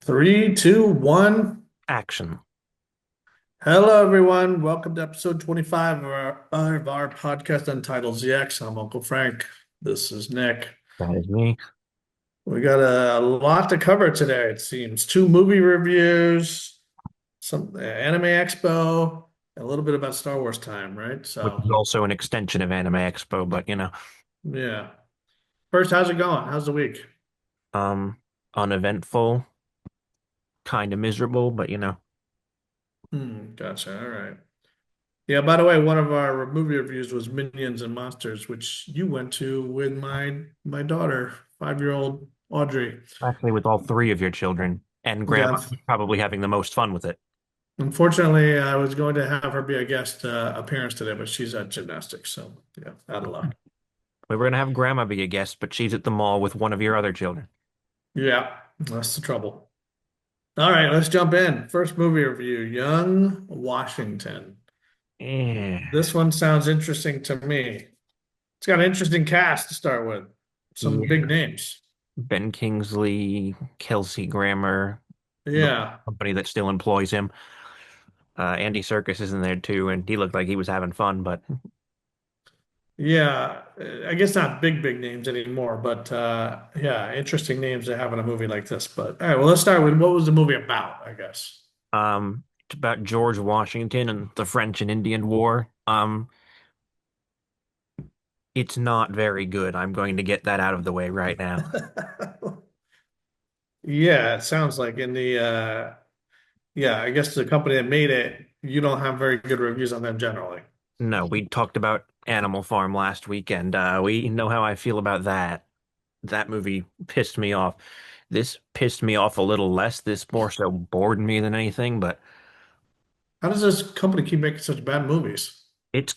Three, two, one. Action. Hello, everyone. Welcome to episode 25 of our podcast Untitled ZX. I'm Uncle Frank. This is Nick. That is me. We got a lot to cover today, it seems. Two movie reviews, some anime expo, and a little bit about Star Wars time, right? Which So, is also an extension of Anime Expo, but yeah. First, how's it going? How's the week? um, uneventful, kind of miserable, but Gotcha. All right. Yeah, by the way, one of our movie reviews was Minions and Monsters, which you went to with my daughter, 5-year-old Audrey. actually with all three of your children and grandma Yeah, probably having the most fun with it. unfortunately, I was going to have her be a guest appearance today, but she's at gymnastics, so yeah, out of luck. We were gonna have grandma be a guest, but she's at the mall with one of your other children. Yeah, that's the trouble. All right, let's jump in. First movie review, Young Washington. Yeah. This one sounds interesting to me. It's got an interesting cast to start with. Some big Yeah. names. Ben Kingsley, Kelsey Grammer, the Yeah. company that still employs him. Andy Serkis is in there too, and he looked like he was having fun, but Yeah, I guess not big names anymore, but yeah, interesting names to have in a movie like this. But all right, well, let's start with what was the movie about, I guess. it's about George Washington and the French and Indian War. It's not very good. I'm going to get that out of the way right now. Yeah, it sounds like in the yeah, I guess the company that made it, you don't have very good reviews on them generally. No, we talked about Animal Farm last week, and we know how I feel about that. That movie pissed me off. This pissed me off a little less. This more so bored me than anything, but How does this company keep making such bad movies? it's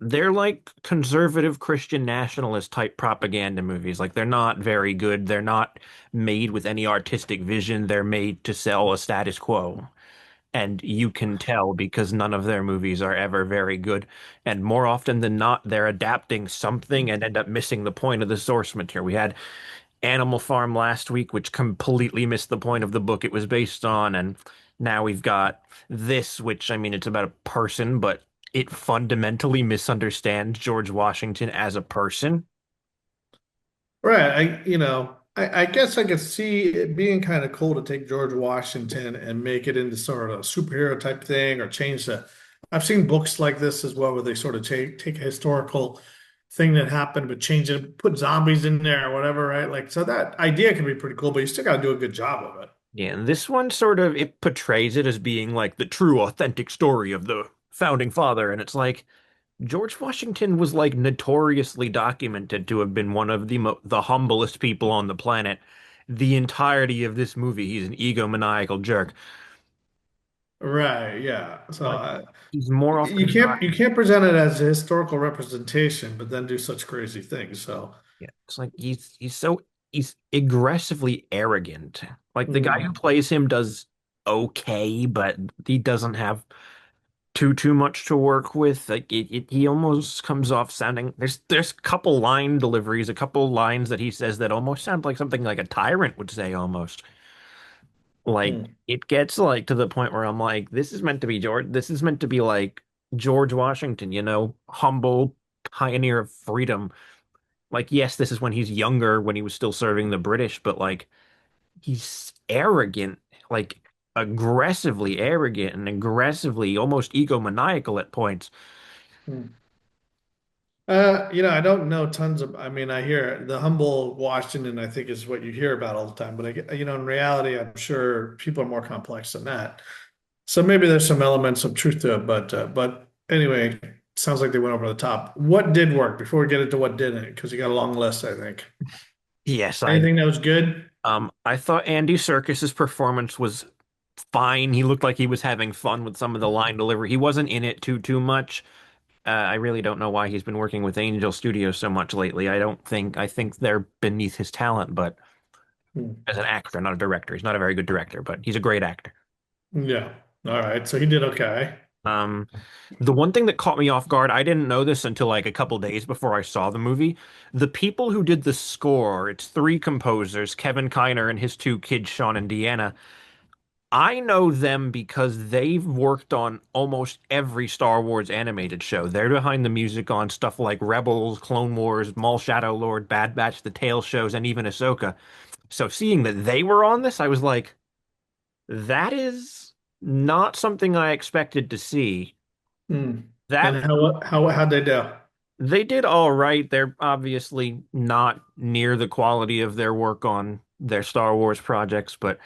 they're like conservative Christian nationalist type propaganda movies. Like they're not very good. They're not made with any artistic vision. They're made to sell a status quo. And you can tell because none of their movies are ever very good. And more often than not, they're adapting something and end up missing the point of the source material. We had Animal Farm last week, which completely missed the point of the book it was based on. And now we've got this, which I mean, it's about a person, but it fundamentally misunderstands George Washington as a person. Right. I guess I could see it being kind of cool to take George Washington and make it into sort of a superhero type thing or change the. I've seen books like this as well, where they sort of take a historical thing that happened, but change it, put zombies in there or whatever, right? Like, so that idea can be pretty cool, but you still got to do a good job of it. Yeah, and this one sort of it portrays it as being like the true authentic story of the founding father, and it's like George Washington was like notoriously documented to have been one of the humblest people on the planet. The entirety of this movie, he's an egomaniacal jerk. Right. Yeah. So Like he's more you often than not, can't present it as a historical representation, but then do such crazy things. So. yeah, it's like he's aggressively arrogant. Like the guy who mm. plays him does okay, but he doesn't have too much to work with. Like he almost comes off sounding there's a couple line deliveries, a couple lines that he says that almost sound like something like a tyrant would say almost. Like Mm. it gets like to the point where I'm like, this is meant to be George. This is meant to be like George Washington, humble pioneer of freedom. Like, yes, this is when he's younger, when he was still serving the British, but like he's arrogant, like aggressively arrogant and aggressively almost egomaniacal at points. Mm. I don't know tons of, I mean, I hear the humble Washington, I think is what you hear about all the time, but in reality, I'm sure people are more complex than that. So maybe there's some elements of truth to it, but anyway, sounds like they went over the top. What did work before we get into what didn't? Because you got a long list, I think. Yes, Anything that was good? I thought Andy Serkis's performance was fine. He looked like he was having fun with some of the line delivery. He wasn't in it too much. I really don't know why he's been working with Angel Studios so much lately. I think they're beneath his talent, but Hmm. as an actor, not a director. He's not a very good director, but he's a great actor. Yeah. All right. So he did okay. Um, the one thing that caught me off guard, I didn't know this until like a couple days before I saw the movie. The people who did the score, it's three composers, Kevin Kiner and his two kids, Sean and Deanna. I know them because they've worked on almost every Star Wars animated show. They're behind the music on stuff like Rebels, Clone Wars, Maul Shadow Lord, Bad Batch, the Tales shows, and even Ahsoka. So seeing that they were on this, I was like, that is not something I expected to see. Hmm. And That how'd they do? They did all right. They're obviously not near the quality of their work on their Star Wars projects, but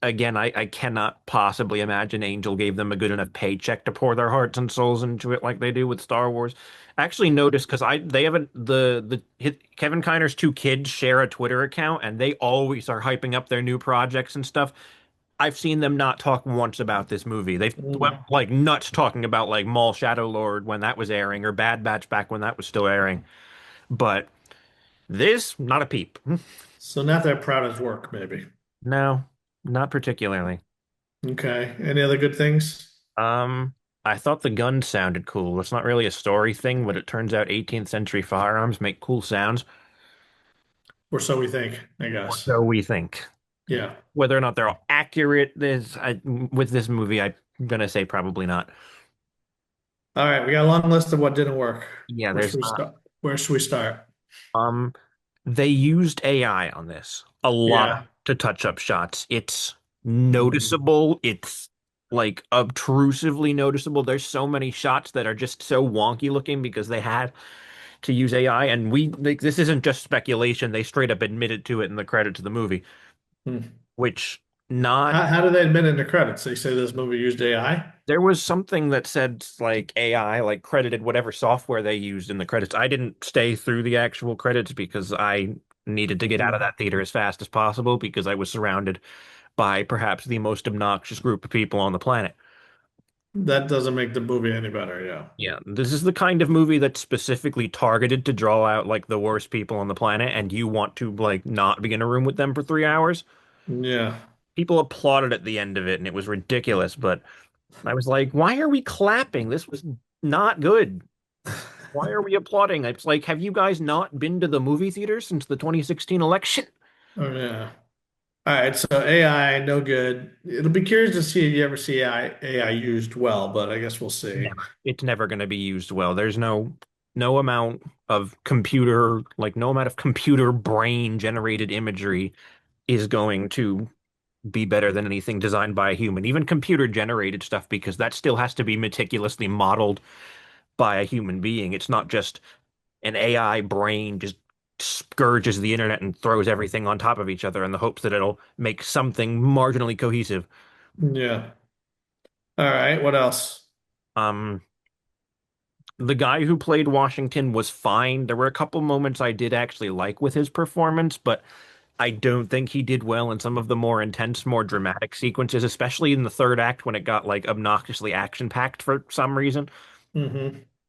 again, I cannot possibly imagine Angel gave them a good enough paycheck to pour their hearts and souls into it like they do with Star Wars. I actually noticed because I they haven't Kevin Kiner's two kids share a Twitter account and they always are hyping up their new projects and stuff. I've seen them not talk once about this movie. They've went Hmm. like nuts talking about like Maul Shadow Lord when that was airing or Bad Batch back when that was still airing. But this, not a peep. So not that proud of his work, maybe. No, not particularly. Okay. Any other good things? Um, I thought the gun sounded cool. It's not really a story thing, but it turns out 18th century firearms make cool sounds. Or so we think, I Or guess. so we think. Yeah. Whether or not they're all accurate, with this movie, I'm gonna say probably not. All right. We got a long list of what didn't work. Yeah, Where there's should we not. start? Where should we start? Um, they used AI on this a lot Yeah. to touch up shots. It's Mhm. noticeable. It's like obtrusively noticeable. There's so many shots that are just so wonky looking because they had to use AI, and we like this isn't just speculation. They straight up admitted to it in the credits of the movie, Hmm. which not How do they admit in the credits? They say this movie used AI? there was something that said like AI like credited whatever software they used in the credits. I didn't stay through the actual credits because I needed to get out of Hmm. that theater as fast as possible because I was surrounded by perhaps the most obnoxious group of people on the planet. That doesn't make the movie any better. Yeah. Yeah, this is the kind of movie that's specifically targeted to draw out like the worst people on the planet, and you want to like not be in a room with them for 3 hours. Yeah. People applauded at the end of it, and it was ridiculous. But I was like, why are we clapping? This was not good. Why are we applauding? It's like, have you guys not been to the movie theater since the 2016 election? Oh, yeah. All right. So AI, no good. It'll be curious to see if you ever see AI used well, but I guess we'll see. Never. It's never going to be used well. There's no amount of computer, like no amount of computer brain generated imagery is going to be better than anything designed by a human, even computer generated stuff, because that still has to be meticulously modeled by a human being. It's not just an AI brain just scourges the internet and throws everything on top of each other in the hopes that it'll make something marginally cohesive. Yeah. All right. What else? Um, the guy who played Washington was fine. There were a couple moments I did actually like with his performance, but I don't think he did well in some of the more intense, more dramatic sequences, especially in the third act when it got like obnoxiously action-packed for some reason. Hmm.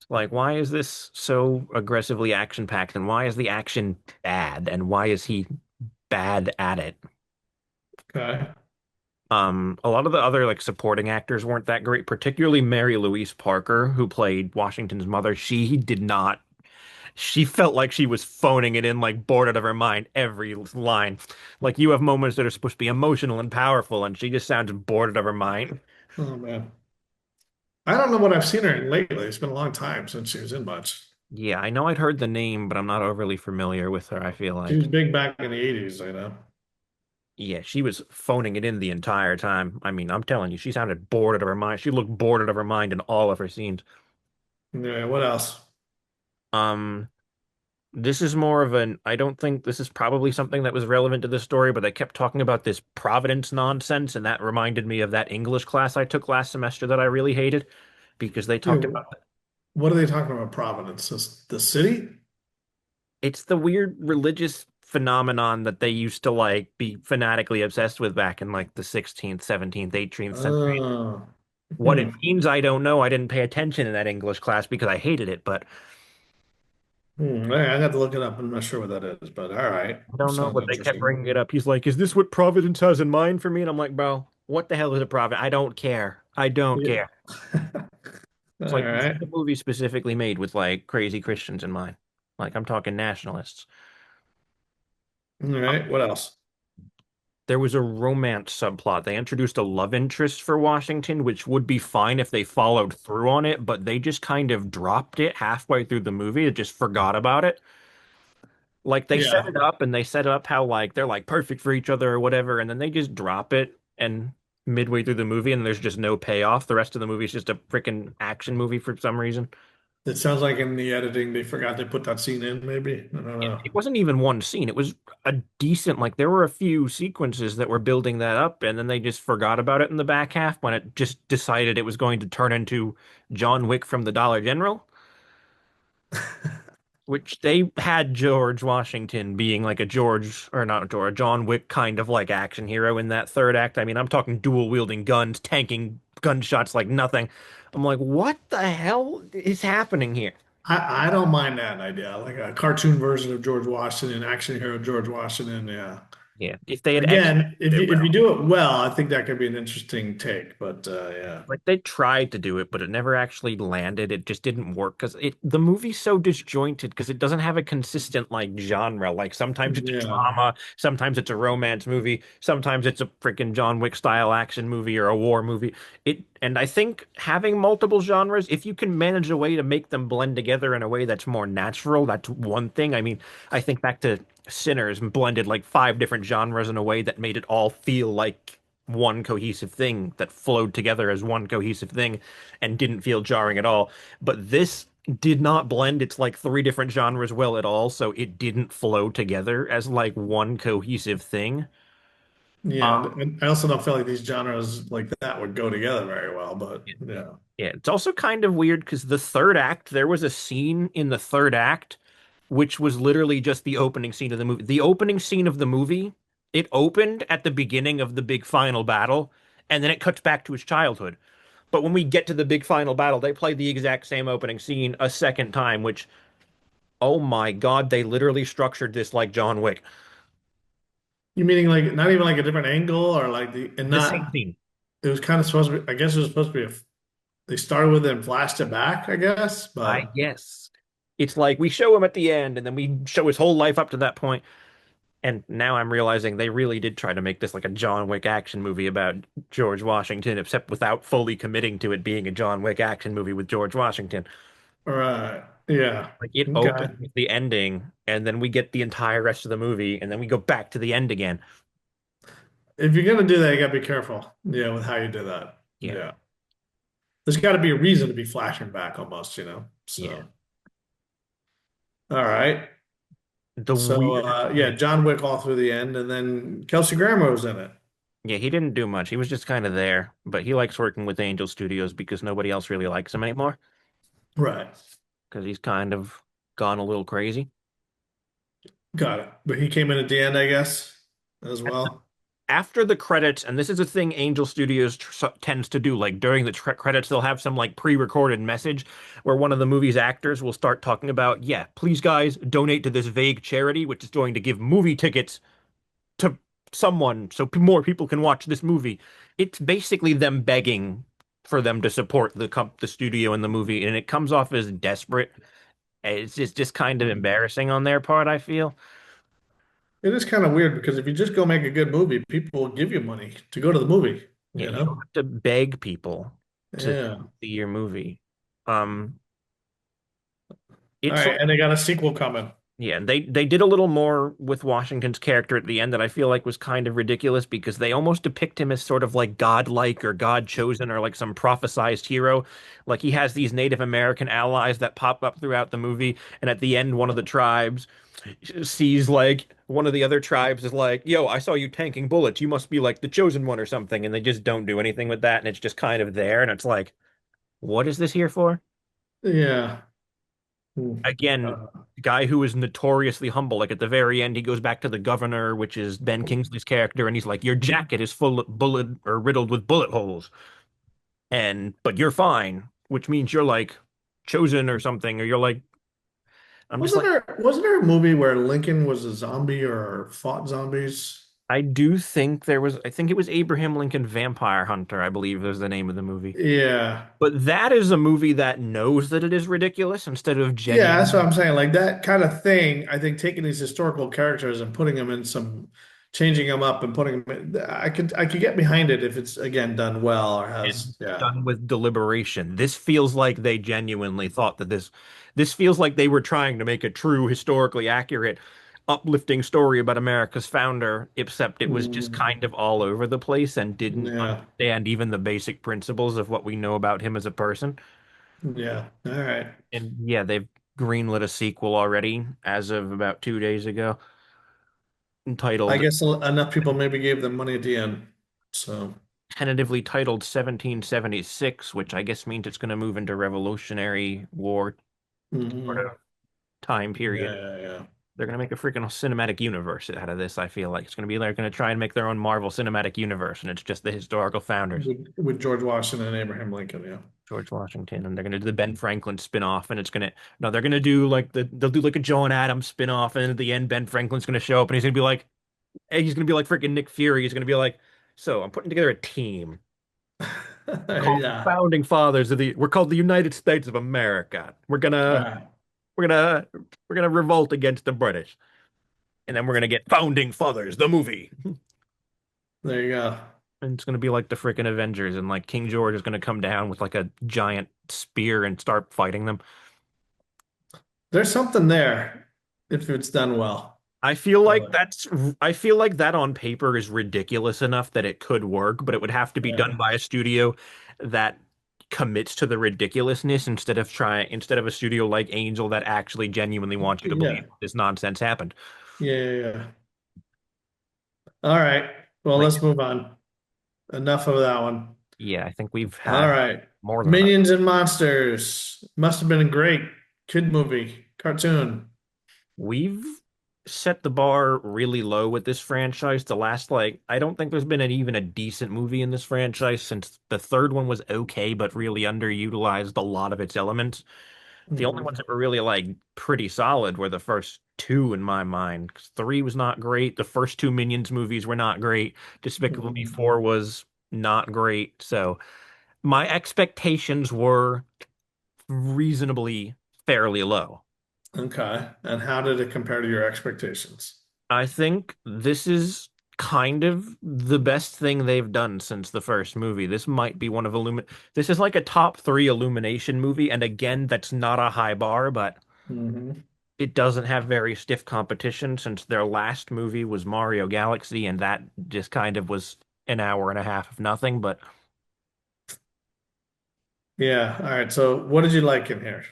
Like, why is this so aggressively action-packed, and why is the action bad, and why is he bad at it? Okay. A lot of the other like supporting actors weren't that great, particularly Mary Louise Parker, who played Washington's mother. She did not. She felt like she was phoning it in, like bored out of her mind every line. Like you have moments that are supposed to be emotional and powerful, and she just sounds bored out of her mind. Oh man. I don't know what I've seen her in lately. It's been a long time since she was in much. Yeah, I know I'd heard the name, but I'm not overly familiar with her, I feel She was like. big back in the 80s, I know. Yeah, she was phoning it in the entire time. I mean, I'm telling you, she sounded bored out of her mind. She looked bored out of her mind in all of her scenes. Yeah, what else? Um, this is more of an, I don't think this is probably something that was relevant to the story, but they kept talking about this Providence nonsense, and that reminded me of that English class I took last semester that I really hated because they talked Dude, about what are they talking about, Providence? The city? it's the weird religious phenomenon that they used to like be fanatically obsessed with back in like the 16th, 17th, 18th century. Oh. What it Hmm. means, I don't know. I didn't pay attention in that English class because I hated it, but Hmm. I got to look it up. I'm not sure what that is, but all right. I don't know. Sounds But they kept interesting. bringing it up. He's like, "Is this what Providence has in mind for me?" And I'm like, "Bro, what the hell is a Providence? I don't care. I don't Yeah. care." It's All like this is right. a movie specifically made with like crazy Christians in mind. Like I'm talking nationalists. All right. What else? There was a romance subplot. They introduced a love interest for Washington, which would be fine if they followed through on it, but they just kind of dropped it halfway through the movie. They just forgot about it. Like they set Yeah. it up and they set up how like they're like perfect for each other or whatever, and then they just drop it and midway through the movie and there's just no payoff. The rest of the movie is just a freaking action movie for some reason. It sounds like in the editing they forgot to put that scene in, maybe. I don't know. It wasn't even one scene. It was a decent, like there were a few sequences that were building that up, and then they just forgot about it in the back half when it just decided it was going to turn into John Wick from the Dollar General, which they had George Washington being like a George, or not George, John Wick kind of like action hero in that third act. I mean, I'm talking dual wielding guns, tanking gunshots like nothing. I'm like, what the hell is happening here? I don't mind that idea. Like a cartoon version of George Washington, action hero George Washington. Yeah. Yeah, if they had Again, executed it if you well. do it well, I think that could be an interesting take. But yeah. Like they tried to do it, but it never actually landed. It just didn't work because it the movie's so disjointed because it doesn't have a consistent like genre. Like sometimes it's a Yeah. drama, sometimes it's a romance movie, sometimes it's a freaking John Wick style action movie or a war movie. It and I think having multiple genres, if you can manage a way to make them blend together in a way that's more natural, that's one thing. I mean, I think back to Sinners and blended like five different genres in a way that made it all feel like one cohesive thing that flowed together as one cohesive thing and didn't feel jarring at all. But this did not blend its like three different genres well at all, so it didn't flow together as like one cohesive thing. Yeah. Um, And I also don't feel like these genres like that would go together very well. But yeah. yeah, it's also kind of weird because the third act, there was a scene in the third act which was literally just the opening scene of the movie. The opening scene of the movie, it opened at the beginning of the big final battle, and then it cuts back to his childhood. But when we get to the big final battle, they play the exact same opening scene a second time, which, oh my God, they literally structured this like John Wick. You meaning like not even like a different angle or like and The same not, scene, it was kind of supposed to be, I guess it was supposed to be they started with it and flashed it back, I guess. I But guess. It's like we show him at the end, and then we show his whole life up to that point. And now I'm realizing they really did try to make this like a John Wick action movie about George Washington, except without fully committing to it being a John Wick action movie with George Washington. right. Yeah. Like it Okay. opens with the ending, and then we get the entire rest of the movie, and then we go back to the end again. If you're gonna do that, you gotta be careful. Yeah, with how you do that. Yeah, Yeah. There's got to be a reason to be flashing back almost. yeah. So, all right. The So, weirdest yeah, thing. John Wick all through the end, and then Kelsey Grammer was in it. Yeah, he didn't do much. He was just kind of there, but he likes working with Angel Studios because nobody else really likes him anymore Right. because he's kind of gone a little crazy. Got it. But he came in at the end, I guess, as well. After the credits, and this is a thing Angel Studios tends to do, like during the credits, they'll have some like pre-recorded message where one of the movie's actors will start talking about, yeah, please guys, donate to this vague charity, which is going to give movie tickets to someone so more people can watch this movie. It's basically them begging for them to support the studio and the movie, and it comes off as desperate. It's just kind of embarrassing on their part, I feel. It is kind of weird because if you just go make a good movie, people will give you money to go to the movie, Yeah, you you don't know? have to beg people to Yeah. see your movie. Um, All it's right. And they got a sequel coming. Yeah, they did a little more with Washington's character at the end that I feel like was kind of ridiculous because they almost depict him as sort of like godlike or God chosen or like some prophesized hero. Like he has these Native American allies that pop up throughout the movie, and at the end, one of the tribes sees like one of the other tribes is like, "Yo, I saw you tanking bullets. You must be like the chosen one or something," and they just don't do anything with that, and it's just kind of there, and it's like, what is this here for? Yeah. Hmm. Again, guy who is notoriously humble. Like at the very end, he goes back to the governor, which is Ben Kingsley's character, and he's like, "Your jacket is full of bullet or riddled with bullet holes, and but you're fine," which means you're like chosen or something, or you're like, I'm just like, Wasn't there a movie where Lincoln was a zombie or fought zombies? I do think there was, I think it was Abraham Lincoln Vampire Hunter, I believe was the name of the movie. Yeah. But that is a movie that knows that it is ridiculous instead of Yeah, that's what genuine. I'm saying. Like that kind of thing, I think taking these historical characters and putting them in some, changing them up and putting them in, I could get behind it if it's again done well or has, And yeah. done with deliberation. This feels like they genuinely thought that this feels like they were trying to make a true historically accurate uplifting story about America's founder, except it was just Mm, kind of all over the place and didn't yeah. understand even the basic principles of what we know about him as a person. Yeah. All right. And yeah, they've greenlit a sequel already as of about 2 days ago, I entitled guess enough people maybe gave them money at the end. So, tentatively titled 1776, which I guess means it's going to move into Revolutionary War sort mhm. of time Yeah, period. yeah, yeah. They're going to make a freaking cinematic universe out of this, I feel like. It's going to be they're going to try and make their own Marvel cinematic universe, and it's just the historical founders, With George Washington and Abraham Lincoln, yeah. George Washington, and they're going to do the Ben Franklin spin-off, and it's going to no, they're going to do like they'll do like a John Adams spin-off, and at the end Ben Franklin's going to show up and he's going to be like freaking Nick Fury. He's going to be like, "So, I'm putting together a team called the Yeah. Founding Fathers of the we're called the United States of America. Right. We're gonna we're gonna revolt against the British." And then we're gonna get Founding Fathers, the movie. There you go. And it's gonna be like the freaking Avengers, and like King George is gonna come down with like a giant spear and start fighting them. There's something there if it's done well. I feel I like like- that's I feel like that on paper is ridiculous enough that it could work, but it would have to be done Yeah. by a studio that commits to the ridiculousness instead of a studio like Angel that actually genuinely wants you to believe Yeah. this nonsense happened. Yeah. Yeah. Yeah. All right. Well, Like, let's move on. Enough of that one. yeah, I think we've All had right. more than enough. Minions and Monsters. Must have been a great kid movie, cartoon. We've set the bar really low with this franchise. The last, like, I don't think there's been even a decent movie in this franchise since the third one was okay, but really underutilized a lot of its elements. The only Mhm. ones that were really, like, pretty solid were the first two in my mind. 'Cause three was not great. The first two Minions movies were not great. Despicable Me Mhm. 4 was not great. So my expectations were reasonably fairly low. Okay. And how did it compare to your expectations? I think this is kind of the best thing they've done since the first movie. This might be one of This is like a top three Illumination movie, and again, that's not a high bar, but Hmm. it doesn't have very stiff competition since their last movie was Mario Galaxy, and that just kind of was an hour and a half of nothing. But Yeah. All right. So what did you like in here?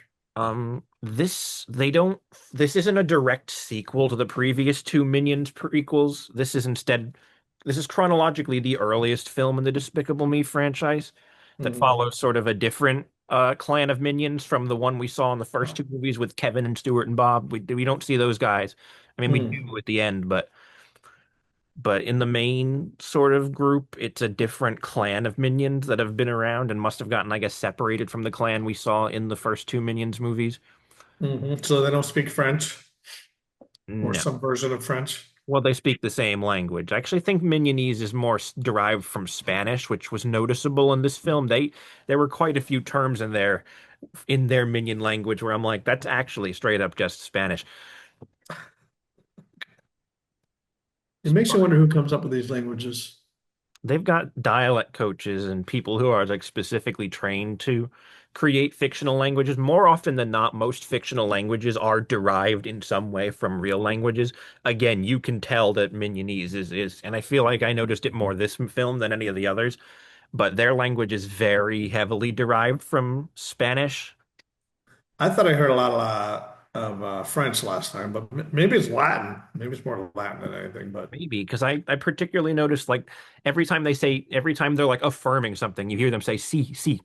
this isn't a direct sequel to the previous two Minions prequels. This is chronologically the earliest film in the Despicable Me franchise that Hmm. follows sort of a different clan of minions from the one we saw in the first two movies with Kevin and Stuart and Bob. We don't see those guys. I mean, we Hmm. do at the end, but in the main sort of group, it's a different clan of minions that have been around and must have gotten, I guess, separated from the clan we saw in the first two Minions movies. Hmm. So they don't speak French or No. some version of French. Well, they speak the same language. I actually think Mignonese is more derived from Spanish, which was noticeable in this film. There were quite a few terms in their Minion language where I'm like, that's actually straight up just Spanish. It makes you wonder who comes up with these languages. They've got dialect coaches and people who are like specifically trained to create fictional languages. More often than not, most fictional languages are derived in some way from real languages. Again, you can tell that Mignonese is, and I feel like I noticed it more this film than any of the others, but their language is very heavily derived from Spanish. I thought I heard a lot of French last time, but maybe it's Latin. Maybe it's more Latin than anything. But Maybe because I particularly noticed like every time they're like affirming something, you hear them say "si, si,"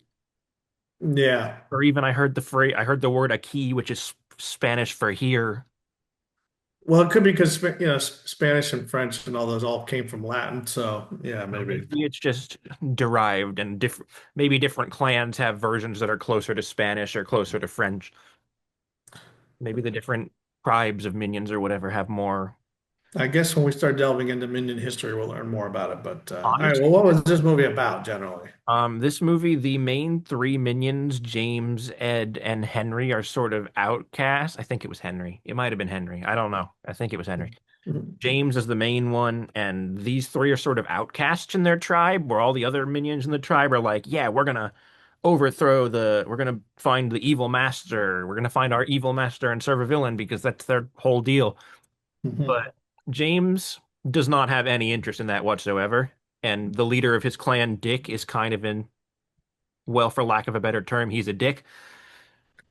yeah, or even I heard the word "aquí," which is Spanish for here. well, it could be because Spanish and French and all those all came from Latin. So yeah, Or maybe. maybe it's just derived and different. Maybe different clans have versions that are closer to Spanish or closer to French. Maybe the different tribes of minions or whatever have more. I guess when we start delving into Minion history, we'll learn more about it. But all right, well, Honestly, what was this movie about generally? this movie, the main three minions, James, Ed, and Henry, are sort of outcasts. I think it was Henry. It might have been Henry. I don't know. I think it was Henry. Mhm. James is the main one, and these three are sort of outcasts in their tribe, where all the other minions in the tribe are like, yeah, we're gonna find the evil master, we're gonna find our evil master and serve a villain because that's their whole deal. Mhm. But James does not have any interest in that whatsoever, and the leader of his clan, Dick, is kind of in, well, for lack of a better term, he's a dick.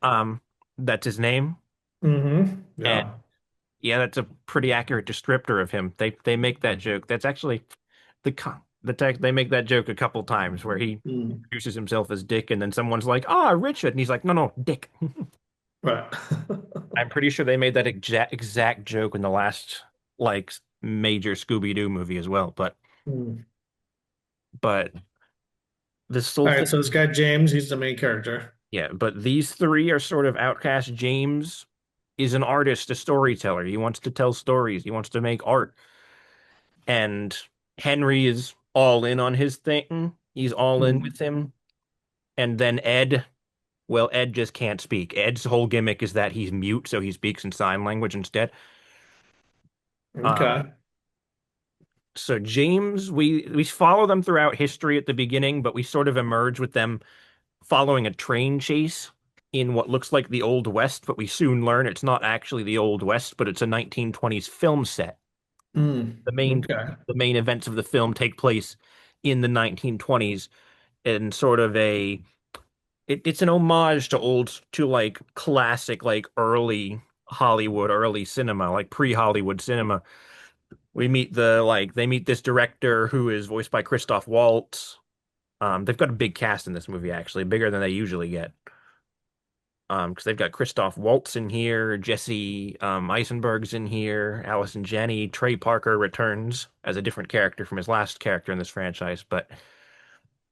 Um, that's his name. And Yeah. yeah, that's a pretty accurate descriptor of him. They make that joke. That's actually they make that joke a couple times where he Mm. introduces himself as Dick, and then someone's like, "Ah, Richard," and he's like, "No, no, Dick." Right. I'm pretty sure they made that exact joke in the last like major Scooby-Doo movie as well. Mm. But this whole All right, so this thing, guy James, he's the main character. yeah. But these three are sort of outcast. James is an artist, a storyteller. He wants to tell stories. He wants to make art. And Henry is all in on his thing. He's all in Mm. with him. And then Ed, well, Ed just can't speak. Ed's whole gimmick is that he's mute, so he speaks in sign language instead. Um, Okay. so James, we follow them throughout history at the beginning, but we sort of emerge with them following a train chase in what looks like the Old West, but we soon learn it's not actually the Old West, but it's a 1920s film set. Mm. The main Okay. the main events of the film take place in the 1920s in sort of it's an homage to like classic like early Hollywood, early cinema, like pre-Hollywood cinema. We meet they meet this director who is voiced by Christoph Waltz. They've got a big cast in this movie actually, bigger than they usually get. Because they've got Christoph Waltz in here, Jesse Eisenberg's in here, Allison Janney, Trey Parker returns as a different character from his last character in this franchise, but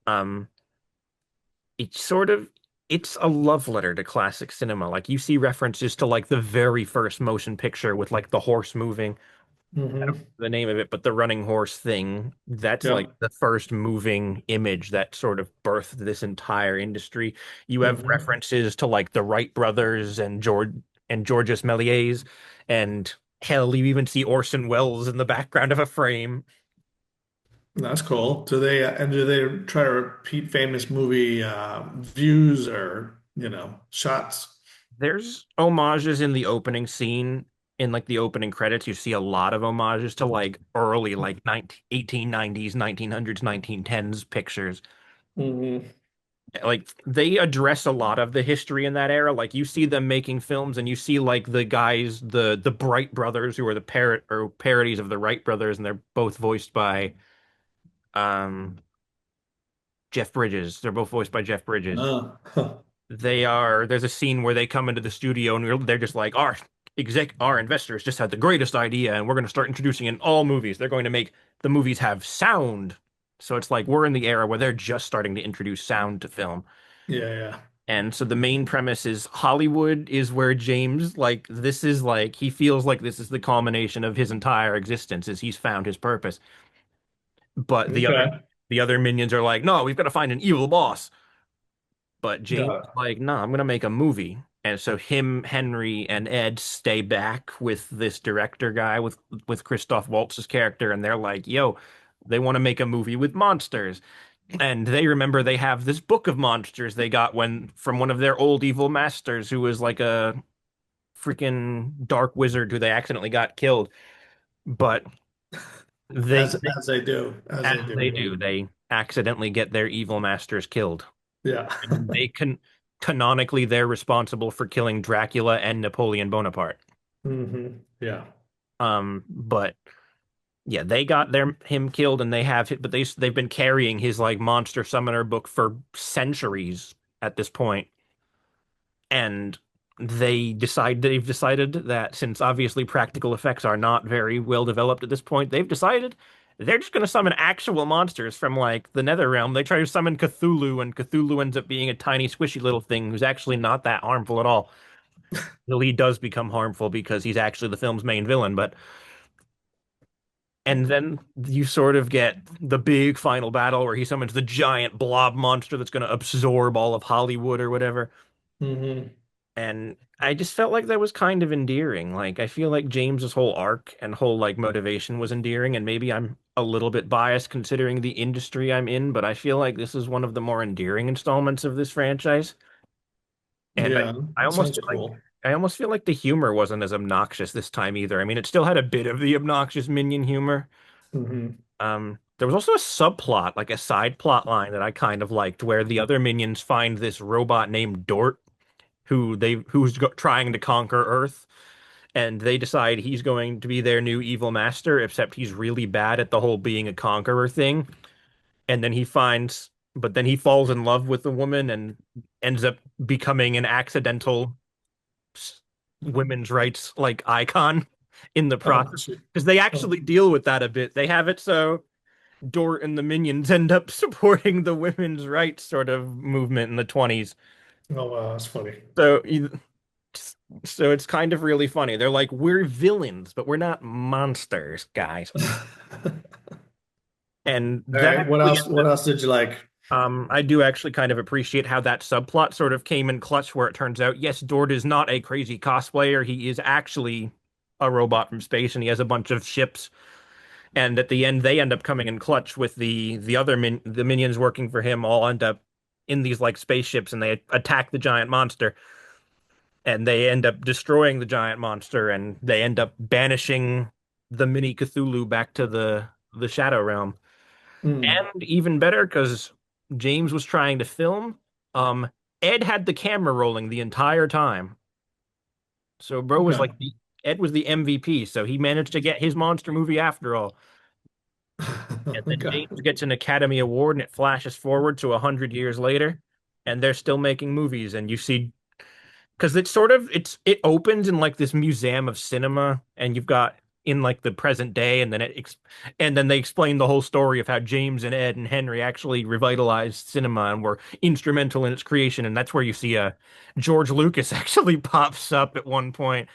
um it's sort of it's a love letter to classic cinema. Like you see references to like the very first motion picture with like the horse moving. I don't know Hmm. the name of it, but the running horse thing. That's like Yep. the first moving image that sort of birthed this entire industry. You have Hmm. references to like the Wright brothers and Georges Méliès, and hell, you even see Orson Welles in the background of a frame. That's cool. Do they and do they try to repeat famous movie views or shots? There's homages in the opening scene. In like the opening credits, you see a lot of homages to like early like 1890s, 1900s, 1910s pictures. Hmm. Like they address a lot of the history in that era. Like you see them making films and you see like the guys, the Bright brothers who are the parodies of the Wright brothers, and they're both voiced by um Jeff Bridges. They're both voiced by Jeff Bridges. Huh. There's a scene where they come into the studio and they're just like our investors just had the greatest idea and we're going to start introducing it in all movies. They're going to make the movies have sound. So it's like we're in the era where they're just starting to introduce sound to film. Yeah, yeah. And so the main premise is Hollywood is where James, like, this is like, he feels like this is the culmination of his entire existence, is he's found his purpose. But Okay. the other minions are like, no, we've got to find an evil boss. But James Got is like, no, I'm gonna make a movie. And so him, Henry, and Ed stay back with this director guy with Christoph Waltz's character, and they're like, yo, they want to make a movie with monsters. And they remember they have this book of monsters they got when from one of their old evil masters who was like a freaking dark wizard who they accidentally got killed. But as they, as they do, as as they do. they do, they accidentally get their evil masters killed. Yeah. And they can canonically they're responsible for killing Dracula and Napoleon Bonaparte. Yeah. But yeah, they got their him killed and they have but they've been carrying his like monster summoner book for centuries at this point. And they've decided that since obviously practical effects are not very well developed at this point, they've decided they're just going to summon actual monsters from like the Nether Realm. They try to summon Cthulhu, and Cthulhu ends up being a tiny, squishy little thing who's actually not that harmful at all. The lead does become harmful because he's actually the film's main villain, but And then you sort of get the big final battle where he summons the giant blob monster that's going to absorb all of Hollywood or whatever. Hmm. And I just felt like that was kind of endearing. Like I feel like James's whole arc and whole like motivation was endearing, and maybe I'm a little bit biased considering the industry I'm in, but I feel like this is one of the more endearing installments of this franchise. And Yeah, I that almost sounds feel like cool. I almost feel like the humor wasn't as obnoxious this time either. I mean, it still had a bit of the obnoxious minion humor. Hmm. There was also a subplot, like a side plot line that I kind of liked, where the other minions find this robot named Dort, trying to conquer Earth, and they decide he's going to be their new evil master, except he's really bad at the whole being a conqueror thing. And then but then he falls in love with the woman and ends up becoming an accidental s- women's rights like icon in the Oh, process. shoot. Because they Oh, actually deal with that a bit. They have it so Dort and the minions end up supporting the women's rights sort of movement in the 20s. oh, wow, that's funny. So so it's kind of really funny. They're like, we're villains, but we're not monsters, guys. And All that right, what actually else? What else did you like? I do actually kind of appreciate how that subplot sort of came in clutch, where it turns out, yes, Dort is not a crazy cosplayer. He is actually a robot from space, and he has a bunch of ships. And at the end, they end up coming in clutch with the minions working for him. All end up in these like spaceships, and they attack the giant monster. And they end up destroying the giant monster, and they end up banishing the mini Cthulhu back to the Shadow Realm. Hmm. And even better, because James was trying to film, um, Ed had the camera rolling the entire time. So bro was Okay. like Ed was the MVP, so he managed to get his monster movie after all. And then Okay. James gets an Academy Award, and it flashes forward to 100 years later, and they're still making movies. And you see, because it opens in like this museum of cinema, and you've got in like the present day, and and then they explain the whole story of how James and Ed and Henry actually revitalized cinema and were instrumental in its creation, and that's where you see George Lucas actually pops up at one point.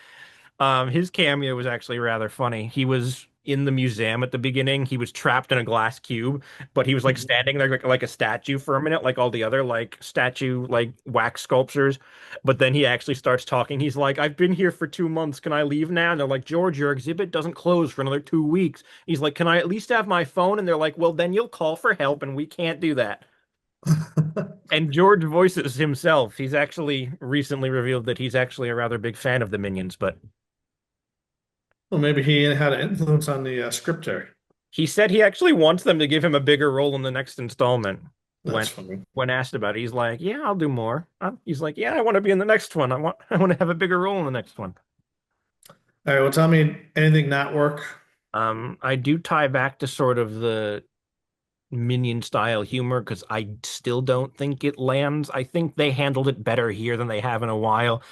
His cameo was actually rather funny. He was in the museum at the beginning. He was trapped in a glass cube, but he was like standing there like a statue for a minute, like all the other like statue like wax sculptures. But then he actually starts talking. He's like, "I've been here for 2 months. Can I leave now?" And they're like, "George, your exhibit doesn't close for another 2 weeks." He's like, "Can I at least have my phone?" And they're like, "Well, then you'll call for help, and we can't do that." And George voices himself. He's actually recently revealed that he's actually a rather big fan of the Minions, but Well, maybe he had an influence on the script there. he said he actually wants them to give him a bigger role in the next installment. When That's funny. when asked about it, he's like, "Yeah, I'll do more." He's like, "Yeah, I want to be in the next one. I want to have a bigger role in the next one." All right, well, tell me anything not work. I do tie back to sort of the Minion style humor because I still don't think it lands. I think they handled it better here than they have in a while,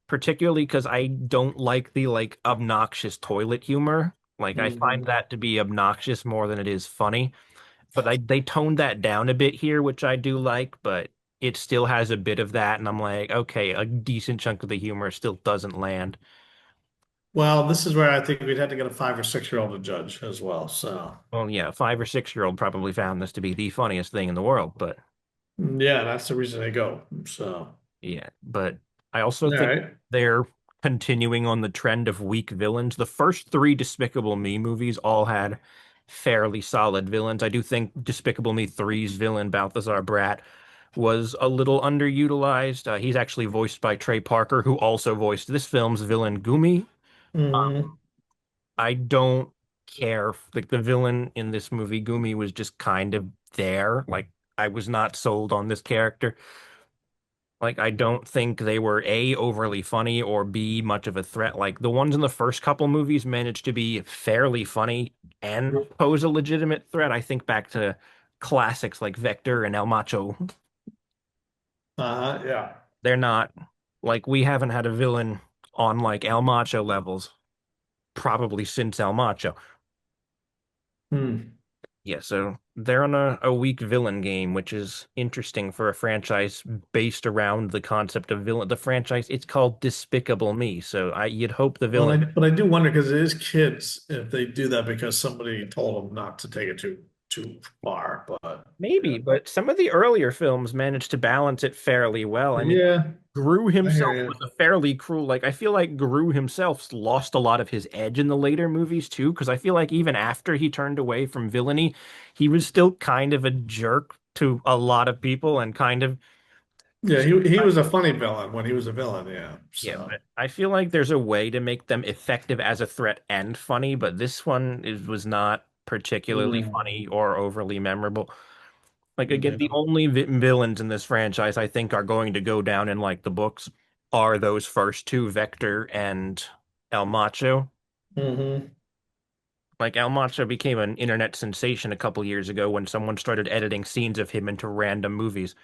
particularly because I don't like the like obnoxious toilet humor. Like I find Hmm. that to be obnoxious more than it is funny. But they toned that down a bit here, which I do like, but it still has a bit of that, and I'm like, okay, a decent chunk of the humor still doesn't land. Well, this is where I think we'd have to get a 5 or 6 year old to judge as well. So, Well, yeah, a 5 or 6 year old probably found this to be the funniest thing in the world, but yeah, that's the reason they go. So, yeah, but I also all think right. they're continuing on the trend of weak villains. The first three Despicable Me movies all had fairly solid villains. I do think Despicable Me three's villain, Balthazar Brat, was a little underutilized. He's actually voiced by Trey Parker, who also voiced this film's villain, Gumi. Hmm. I don't care. Like the villain in this movie, Gumi, was just kind of there. Like I was not sold on this character. Like, I don't think they were A, overly funny, or B, much of a threat. Like, the ones in the first couple movies managed to be fairly funny and pose a legitimate threat. I think back to classics like Vector and El Macho. Yeah. They're not, like, we haven't had a villain on, like, El Macho levels probably since El Macho. Hmm. Yeah, so they're on a weak villain game, which is interesting for a franchise based around the concept of villain. The franchise, it's called Despicable Me, so you'd hope the Well, villain. but I do wonder because it is kids if they do that because somebody told them not to take it too far. But Maybe, but some of the earlier films managed to balance it fairly well. I mean, yeah, Gru I hear himself you. was a fairly cruel. Like, I feel like Gru himself lost a lot of his edge in the later movies too, because I feel like even after he turned away from villainy, he was still kind of a jerk to a lot of people and kind of. Yeah, he was a funny villain when he was a villain. Yeah, Yeah, so. but I feel like there's a way to make them effective as a threat and funny, but this one was not particularly Mm, funny or overly memorable. Like again, the yeah. only villains in this franchise I think are going to go down in like the books are those first two, Vector and El Macho. Hmm. Like El Macho became an internet sensation a couple years ago when someone started editing scenes of him into random movies.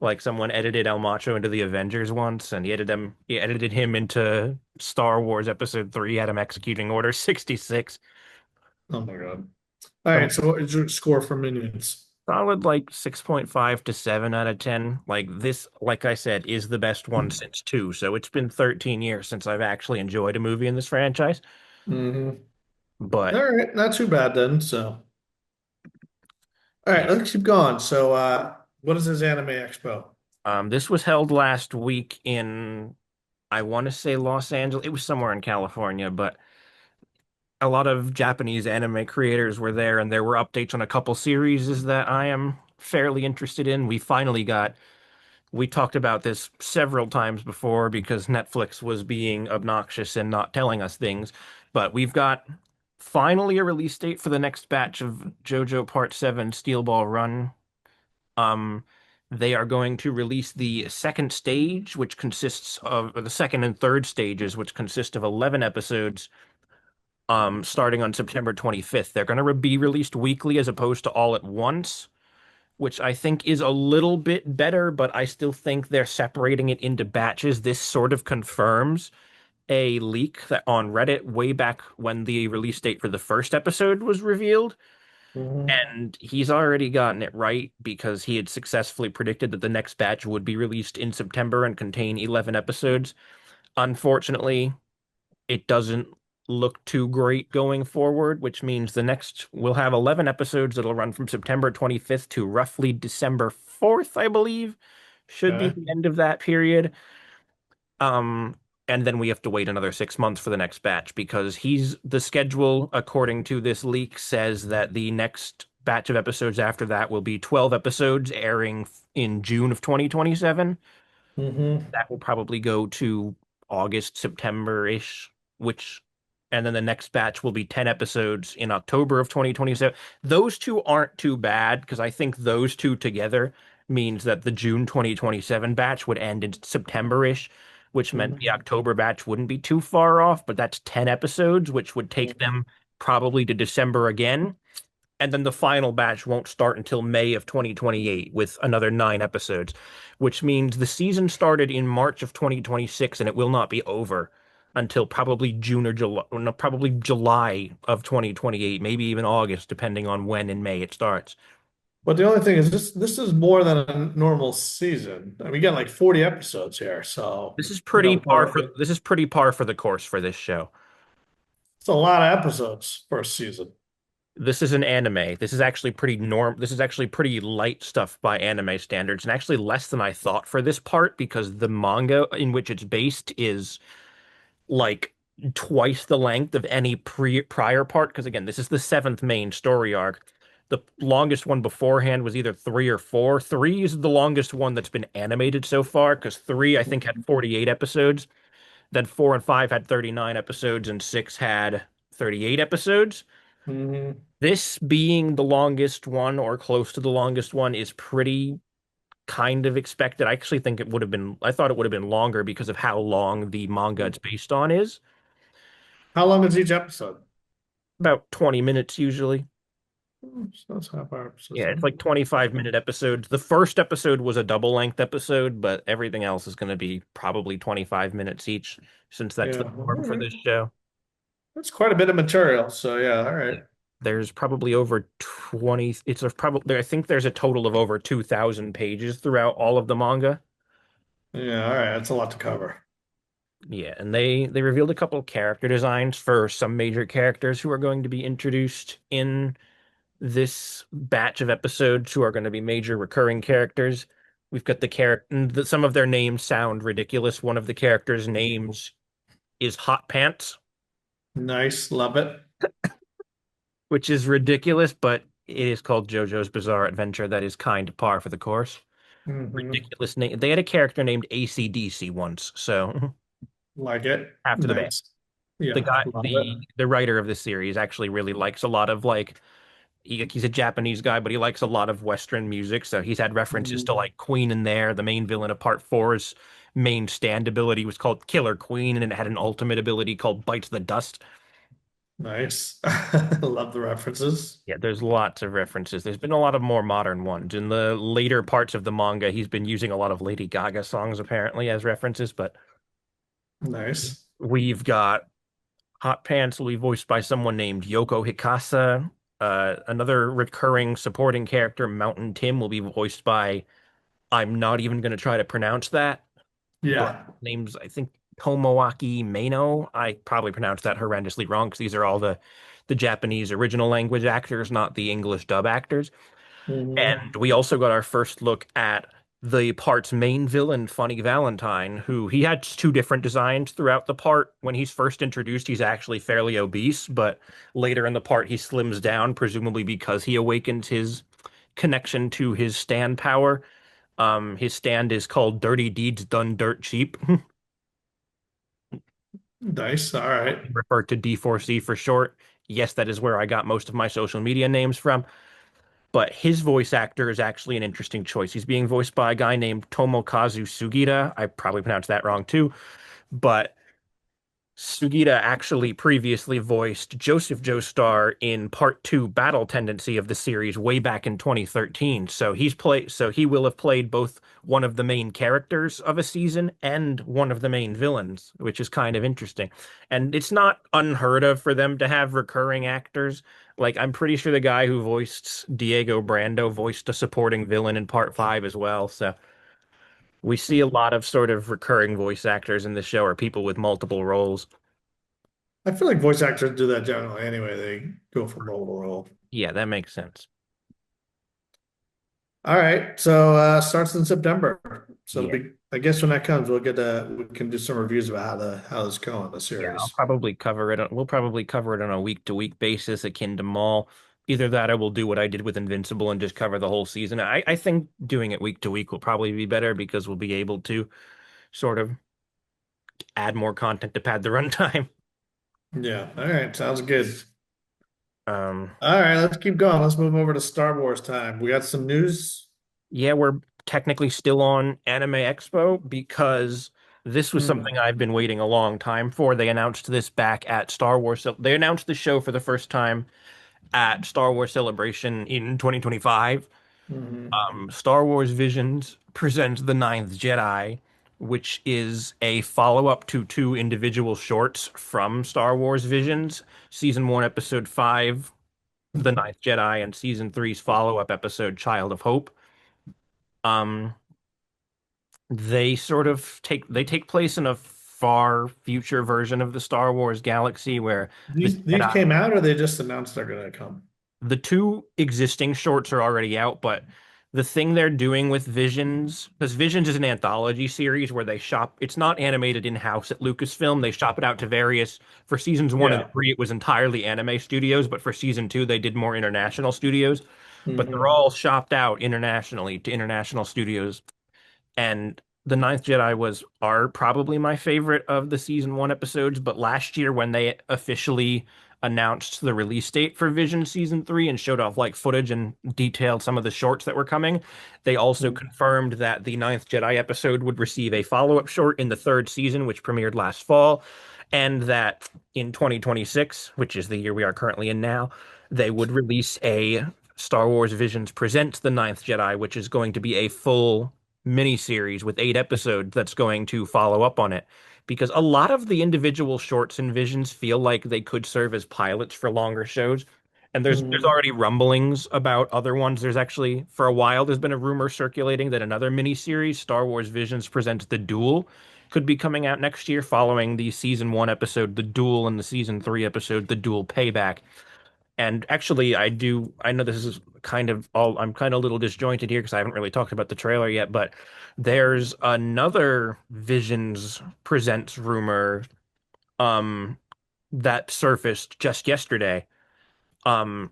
Like someone edited El Macho into the Avengers once, and he edited him into Star Wars Episode 3, had him executing Order 66. Oh my God. All So right. So what is your score for Minions? solid like 6.5 to 7 out of 10. Like this, like I said, is the best one since 2. So it's been 13 years since I've actually enjoyed a movie in this franchise. Hmm. But All right, not too bad then. So, all right, yeah, let's keep going. So, what is this anime expo? this was held last week in, I want to say Los Angeles. It was somewhere in California, but a lot of Japanese anime creators were there, and there were updates on a couple series that I am fairly interested in. We talked about this several times before because Netflix was being obnoxious and not telling us things, but we've got finally a release date for the next batch of JoJo Part 7 Steel Ball Run. Um, they are going to release the second stage, which consists of or the second and third stages, which consist of 11 episodes starting on September 25th. They're going to be released weekly as opposed to all at once, which I think is a little bit better, but I still think they're separating it into batches. This sort of confirms a leak that on Reddit way back when the release date for the first episode was revealed. Mhm. And he's already gotten it right because he had successfully predicted that the next batch would be released in September and contain 11 episodes. Unfortunately, it doesn't look too great going forward, which means the next we'll have 11 episodes that'll run from September 25th to roughly December 4th, I believe, should be Okay. the end of that period. Um, and then we have to wait another 6 months for the next batch because the schedule, according to this leak, says that the next batch of episodes after that will be 12 episodes airing in June of 2027. Hmm. That will probably go to August, September-ish, which and then the next batch will be 10 episodes in October of 2027. Those two aren't too bad because I think those two together means that the June 2027 batch would end in September-ish, which meant the Hmm. October batch wouldn't be too far off, but that's 10 episodes, which would take them probably to December again. And then the final batch won't start until May of 2028 with another 9 episodes, which means the season started in March of 2026 and it will not be over until probably June or July, no, probably July of 2028, maybe even August, depending on when in May it starts. But the only thing is this is more than a normal season. I mean, we got like 40 episodes here, so This is pretty par for the course for this show. it's a lot of episodes for a season. This is an anime. This is actually pretty light stuff by anime standards, and actually less than I thought for this part because the manga in which it's based is like twice the length of any prior part. Because again, this is the seventh main story arc. The longest one beforehand was either 3 or 4. 3 is the longest one that's been animated so far, because 3 I think had 48 episodes. Then 4 and 5 had 39 episodes, and 6 had 38 episodes. Hmm. This being the longest one or close to the longest one is pretty kind of expected. I actually think I thought it would have been longer because of how long the manga it's based on is. How long is each episode? About 20 minutes usually. So that's half hour episodes. Yeah, it's like 25-minute episodes. The first episode was a double length episode, but everything else is going to be probably 25 minutes each, since that's Yeah, the all norm for right. this show. That's quite a bit of material. So yeah, all right. There's probably over 20. It's a probably I think there's a total of over 2,000 pages throughout all of the manga. Yeah, all right, that's a lot to cover. Yeah, and they revealed a couple of character designs for some major characters who are going to be introduced in this batch of episodes who are going to be major recurring characters. We've got the character, some of their names sound ridiculous. One of the characters' names is Hot Pants, Nice, love it. which is ridiculous, but it is called JoJo's Bizarre Adventure. That is kind of par for the course. Hmm. Ridiculous name. They had a character named AC/DC once, so Like it. after the band. Nice. The Yeah, guy, love it. the writer of this series actually really likes a lot of like he's a Japanese guy, but he likes a lot of Western music. So he's had references to Mhm. like Queen in there. The main villain of Part Four's main stand ability was called Killer Queen, and it had an ultimate ability called Bites the Dust. Nice. Love the references. Yeah, there's lots of references. There's been a lot of more modern ones. In the later parts of the manga, he's been using a lot of Lady Gaga songs apparently as references, but Nice. we've got Hot Pants will be voiced by someone named Yoko Hikasa. Another recurring supporting character, Mountain Tim, will be voiced by, I'm not even going to try to pronounce that, but Yeah. name's, I think, Tomoaki Mano. I probably pronounced that horrendously wrong because these are all the Japanese original language actors, not the English dub actors. Hmm. And we also got our first look at the part's main villain, Funny Valentine, who he had two different designs throughout the part. When he's first introduced, he's actually fairly obese, but later in the part, he slims down, presumably because he awakens his connection to his stand power. His stand is called Dirty Deeds Done Dirt Cheap, Nice. All right. referred to D4C for short. Yes, that is where I got most of my social media names from. But his voice actor is actually an interesting choice. He's being voiced by a guy named Tomokazu Sugita. I probably pronounced that wrong too, but Sugita actually previously voiced Joseph Joestar in part two Battle Tendency of the series way back in 2013. So he will have played both one of the main characters of a season and one of the main villains, which is kind of interesting. And it's not unheard of for them to have recurring actors. Like I'm pretty sure the guy who voiced Diego Brando voiced a supporting villain in part five as well. So we see a lot of sort of recurring voice actors in the show or people with multiple roles. I feel like voice actors do that generally anyway. They go from role to role. Yeah, that makes sense. All right. So starts in September. So Yeah. I guess when that comes, we can do some reviews about how this going, the Yeah, I'll series. probably cover it. We'll probably cover it on a week-to-week basis, akin to Maul. Either that, or we'll do what I did with Invincible and just cover the whole season. I think doing it week to week will probably be better because we'll be able to sort of add more content to pad the runtime. Yeah. All right. Sounds good. Um, All right. Let's keep going. Let's move over to Star Wars time. We got some news. yeah, we're technically still on Anime Expo because this was Hmm. something I've been waiting a long time for. They announced this back at Star Wars. So they announced the show for the first time at Star Wars Celebration in 2025. Hmm. Star Wars Visions presents The Ninth Jedi, which is a follow-up to two individual shorts from Star Wars Visions, Season 1, Episode 5, The Ninth Jedi, and Season three's follow-up episode, Child of Hope. Um, they take place in a far future version of the Star Wars galaxy where the These Jedi came out or they just announced they're gonna come? the two existing shorts are already out, but the thing they're doing with Visions, because Visions is an anthology series where they shop, it's not animated in-house at Lucasfilm. They shop it out to various, for seasons one and Yeah. three, it was entirely anime studios, but for season two, they did more international studios. But they're Hmm. all shopped out internationally to international studios, and The Ninth Jedi was are probably my favorite of the season one episodes. But last year, when they officially announced the release date for Vision season three and showed off like footage and detailed some of the shorts that were coming, they also confirmed that the Ninth Jedi episode would receive a follow-up short in the third season, which premiered last fall, and that in 2026, which is the year we are currently in now, they would release a Star Wars Visions Presents The Ninth Jedi, which is going to be a full miniseries with 8 episodes that's going to follow up on it. Because a lot of the individual shorts and visions feel like they could serve as pilots for longer shows. And there's Mhm. already rumblings about other ones. There's actually, for a while, there's been a rumor circulating that another miniseries, Star Wars Visions Presents The Duel, could be coming out next year following the season one episode, The Duel, and the season three episode, The Duel Payback. And actually, I know this is kind of all, I'm kind of a little disjointed here because I haven't really talked about the trailer yet, but there's another Visions Presents rumor, um, that surfaced just yesterday, um,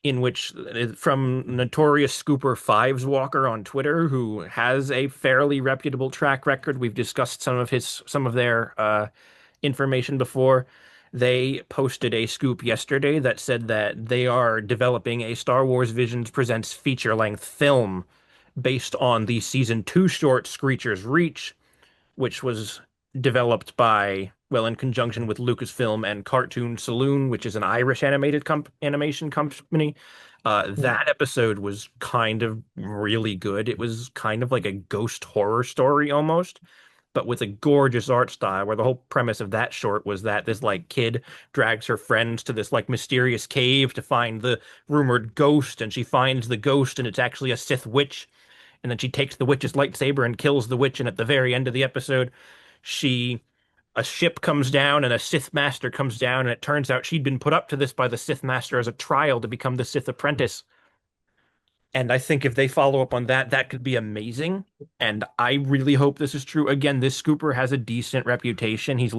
in which from notorious Scooper Fives Walker on Twitter, who has a fairly reputable track record. We've discussed some of their information before. They posted a scoop yesterday that said that they are developing a Star Wars Visions Presents feature-length film based on the season two short Screecher's Reach, which was developed by, well, in conjunction with Lucasfilm and Cartoon Saloon, which is an Irish animation company. That episode was kind of really good. It was kind of like a ghost horror story almost, but with a gorgeous art style, where the whole premise of that short was that this like kid drags her friends to this like mysterious cave to find the rumored ghost, and she finds the ghost and it's actually a Sith witch, and then she takes the witch's lightsaber and kills the witch. And at the very end of the episode, she a ship comes down and a Sith master comes down, and it turns out she'd been put up to this by the Sith master as a trial to become the Sith apprentice. And I think if they follow up on that, that could be amazing. And I really hope this is true. Again, this Scooper has a decent reputation. He's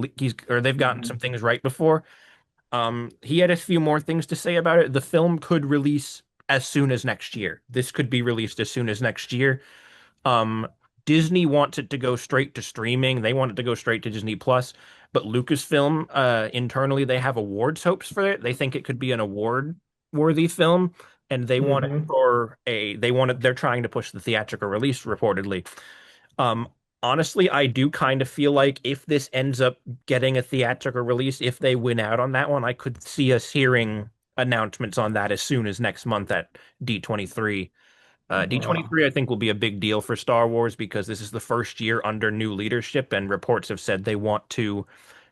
or they've gotten some Mhm. things right before. He had a few more things to say about it. The film could release as soon as next year. This could be released as soon as next year. Um, Disney wants it to go straight to streaming. They want it to go straight to Disney Plus. But Lucasfilm, internally, they have awards hopes for it. They think it could be an award-worthy film, and they want it Mhm. for they want it. They're trying to push the theatrical release, reportedly. Um, Honestly, I do kind of feel like if this ends up getting a theatrical release, if they win out on that one, I could see us hearing announcements on that as soon as next month at D23. Wow. D23, I think, will be a big deal for Star Wars because this is the first year under new leadership, and reports have said they want to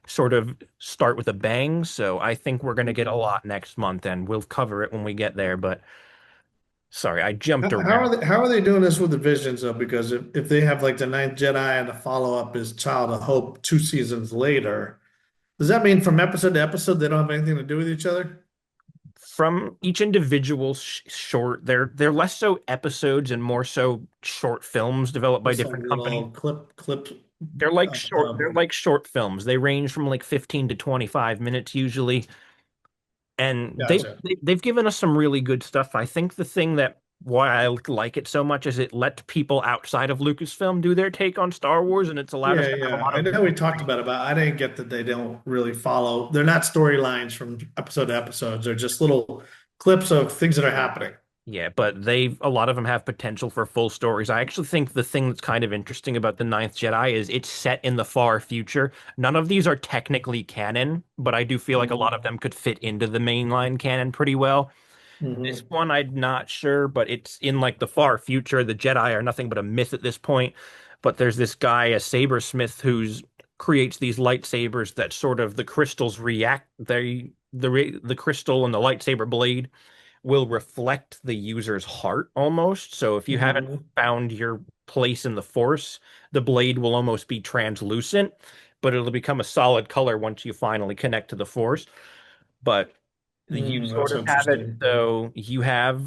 sort of start with a bang. So I think we're going to get a lot next month, and we'll cover it when we get there. But sorry, I jumped around. How are they doing this with the visions though? Because if they have like the Ninth Jedi and the follow-up is Child of Hope 2 seasons later, does that mean from episode to episode they don't have anything to do with each other? From each individual short, they're less so episodes and more so short films developed by Just like different companies. little clip. They're like short films. They range from like 15 to 25 minutes usually. And Gotcha. they've given us some really good stuff. I think the thing that why I like it so much is it let people outside of Lucasfilm do their take on Star Wars, and it's allowed us Yeah, to have a yeah. lot I of know we talked about it, but I didn't get that they don't really follow. They're not storylines from episode to episodes. They're just little clips of things that are happening. yeah, but they a lot of them have potential for full stories. I actually think the thing that's kind of interesting about the Ninth Jedi is it's set in the far future. None of these are technically canon, but I do feel like a lot Mhm. of them could fit into the mainline canon pretty well. This Mhm. one, I'm not sure, but it's in like the far future. The Jedi are nothing but a myth at this point. But there's this guy, a sabersmith, who's creates these lightsabers that sort of the crystals react. The crystal and the lightsaber blade will reflect the user's heart almost. So if you haven't Mhm. found your place in the Force, the blade will almost be translucent, but it'll become a solid color once you finally connect to the Force. But you sort That's of have it interesting. so you have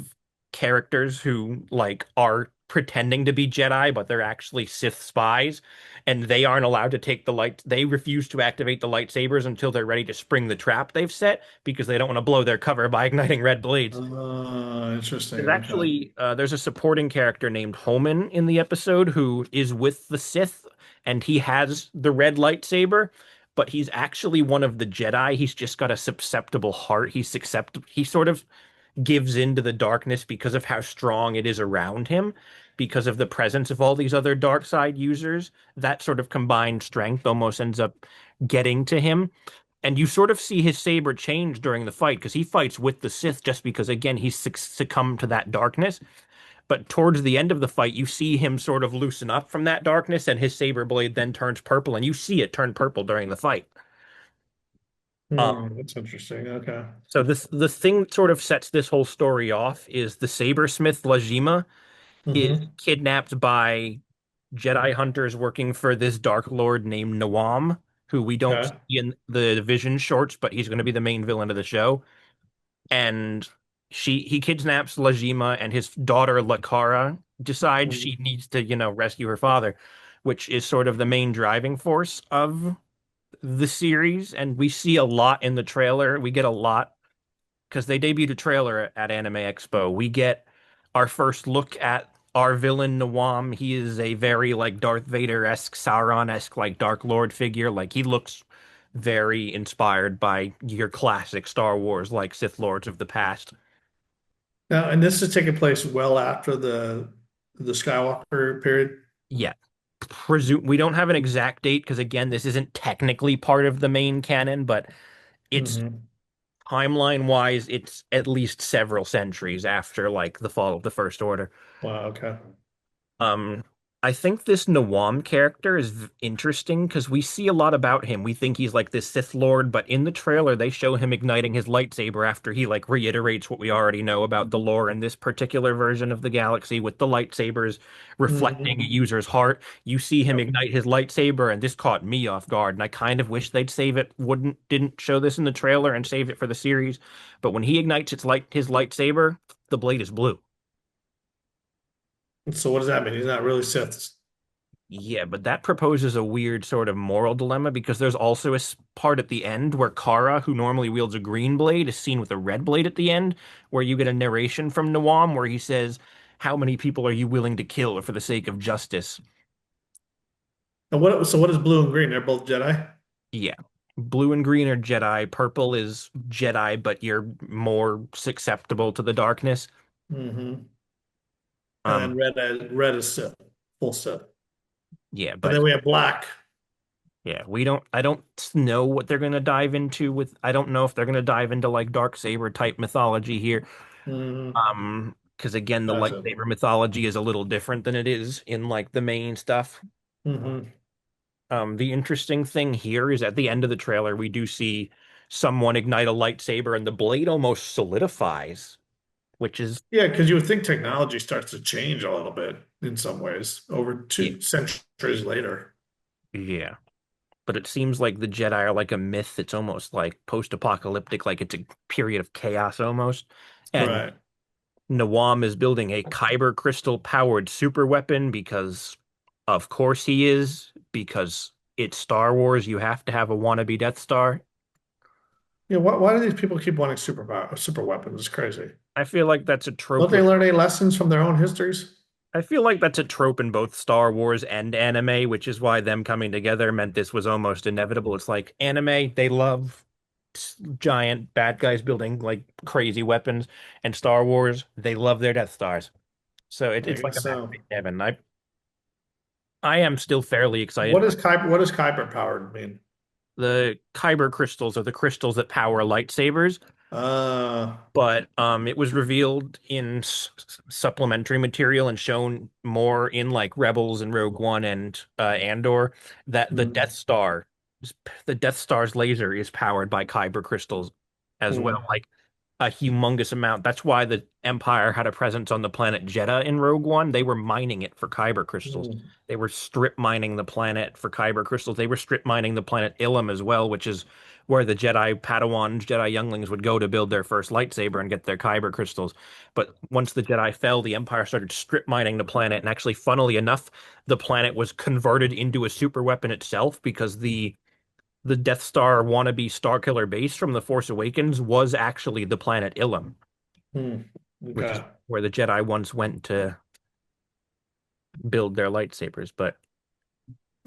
characters who like are pretending to be Jedi, but they're actually Sith spies, and they aren't allowed to take the light. They refuse to activate the lightsabers until they're ready to spring the trap they've set because they don't want to blow their cover by igniting red blades. Interesting. There's Okay. actually there's a supporting character named Homan in the episode who is with the Sith, and he has the red lightsaber, but he's actually one of the Jedi. He's just got a susceptible heart. He sort of gives into the darkness because of how strong it is around him, because of the presence of all these other dark side users. That sort of combined strength almost ends up getting to him. And you sort of see his saber change during the fight because he fights with the Sith just because, again, he's succumbed to that darkness. But towards the end of the fight, you see him sort of loosen up from that darkness, and his saber blade then turns purple, and you see it turn purple during the fight. Um, That's interesting. Okay. so the thing that sort of sets this whole story off is the sabersmith Lajima is Mm-hmm. kidnapped by Jedi hunters working for this Dark Lord named Nawam, who we don't Okay. see in the Vision shorts, but he's going to be the main villain of the show. And he kidnaps Lajima, and his daughter Lakara decides she Mhm. needs to, rescue her father, which is sort of the main driving force of the series. And we see a lot in the trailer. We get a lot because they debuted a trailer at Anime Expo. We get our first look at our villain Nawam. He is a very like Darth Vader-esque, Sauron-esque, like Dark Lord figure. Like he looks very inspired by your classic Star Wars, like Sith Lords of the past. Now, and this is taking place well after the Skywalker period. Yeah. Presume we don't have an exact date because again, this isn't technically part of the main canon, but it's Mm-hmm. timeline wise, it's at least several centuries after like the fall of the First Order. Wow. Okay. Um, I think this Nawam character is interesting because we see a lot about him. We think he's like this Sith Lord, but in the trailer they show him igniting his lightsaber after he like reiterates what we already know about the lore in this particular version of the galaxy with the lightsabers reflecting a Mm-hmm. user's heart. You see him Yep. ignite his lightsaber, and this caught me off guard. And I kind of wish they'd save it, didn't show this in the trailer and save it for the series. But when he ignites his lightsaber, the blade is blue. So what does that mean? He's not really Sith. Yeah, but that proposes a weird sort of moral dilemma because there's also a part at the end where Kara, who normally wields a green blade, is seen with a red blade at the end, where you get a narration from Nawam where he says, "How many people are you willing to kill for the sake of justice?" And what? So what is blue and green? They're both Jedi. Yeah. Blue and green are Jedi, purple is Jedi, but you're more susceptible to the darkness. Mm-hmm. And Um, then red is Sith, full Sith. yeah, And but then we have black. yeah, I don't know what they're gonna dive into with, I don't know if they're gonna dive into like dark saber type mythology here. Mm-hmm. Because again, the Gotcha. lightsaber mythology is a little different than it is in like the main stuff. Mm-hmm. The interesting thing here is at the end of the trailer, we do see someone ignite a lightsaber and the blade almost solidifies, which is, Yeah, because you would think technology starts to change a little bit in some ways over yeah, 2 centuries later. yeah. But it seems like the Jedi are like a myth. It's almost like post-apocalyptic, like it's a period of chaos almost. And Right. Nawam is building a kyber crystal powered super weapon because, of course, he is, because it's Star Wars. You have to have a wannabe Death Star. Yeah, why do these people keep wanting super weapons? It's crazy. I feel like that's a Don't trope they with. learn any lessons from their own histories? I feel like that's a trope in both Star Wars and anime, which is why them coming together meant this was almost inevitable. It's like anime, they love giant bad guys building like crazy weapons, and Star Wars, they love their Death Stars. So I it's like a guess match so. made in heaven. I am still fairly excited. What does Kuiper powered mean? The kyber crystals are the crystals that power lightsabers, Uh, but it was revealed in supplementary material and shown more in like Rebels and Rogue One and Andor that hmm, the Death Star's laser is powered by kyber crystals as well. hmm, Like a humongous amount. That's why the Empire had a presence on the planet Jedha in Rogue One. They were mining it for kyber crystals. hmm, They were strip mining the planet for kyber crystals. They were strip mining the planet Ilum as well, which is where the Jedi Padawans, Jedi younglings would go to build their first lightsaber and get their kyber crystals. But once the Jedi fell, the Empire started strip mining the planet. And actually, funnily enough, the planet was converted into a super weapon itself because the Death Star wannabe Starkiller base from The Force Awakens was actually the planet Ilum, hmm. which is Okay. where the Jedi once went to build their lightsabers. But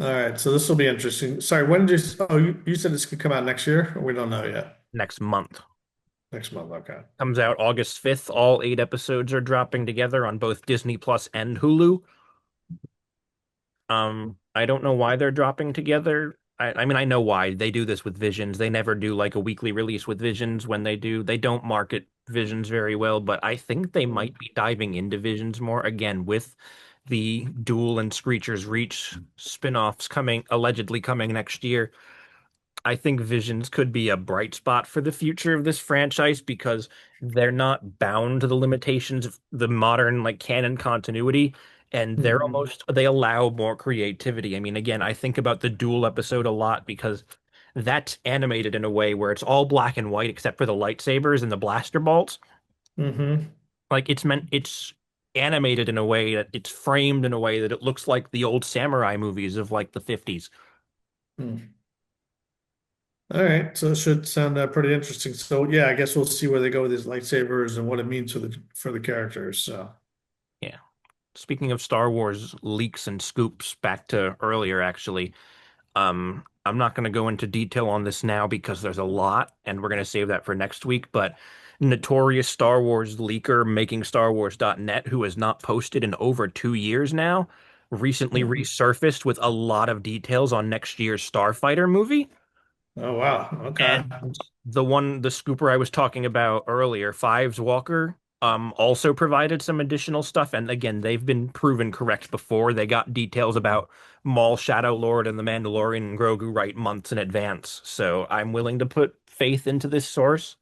All right. So this will be interesting. Sorry, when did you said this could come out next year? Or we don't know yet. next month Next month. Okay. comes out August 5th. All 8 episodes are dropping together on both Disney Plus and Hulu. I don't know why they're dropping together. I mean, I know why. They do this with Visions. They never do like a weekly release with Visions when they do. They don't market Visions very well, but I think they Hmm. might be diving into Visions more again with the Duel and Screechers Reach spin-offs coming allegedly coming next year. I think Visions could be a bright spot for the future of this franchise because they're not bound to the limitations of the modern like canon continuity, and Mhm. they allow more creativity. I mean, again, I think about the Duel episode a lot because that's animated in a way where it's all black and white except for the lightsabers and the blaster bolts. Mhm. Like it's animated in a way that it's framed in a way that it looks like the old samurai movies of like the 50s. Hmm. All right, so it should sound pretty interesting. So yeah, I guess we'll see where they go with these lightsabers and what it means for the characters. So Yeah. Speaking of Star Wars leaks and scoops, back to earlier actually. I'm not going to go into detail on this now because there's a lot, and we're going to save that for next week. But notorious Star Wars leaker making StarWars.net, who has not posted in over 2 years now, recently oh resurfaced with a lot of details on next year's Starfighter movie. wow, okay. And the scooper I was talking about earlier, Fives Walker, also provided some additional stuff. And again, they've been proven correct before. They got details about Maul, Shadow Lord, and the Mandalorian and Grogu right months in advance. So I'm willing to put faith into this source.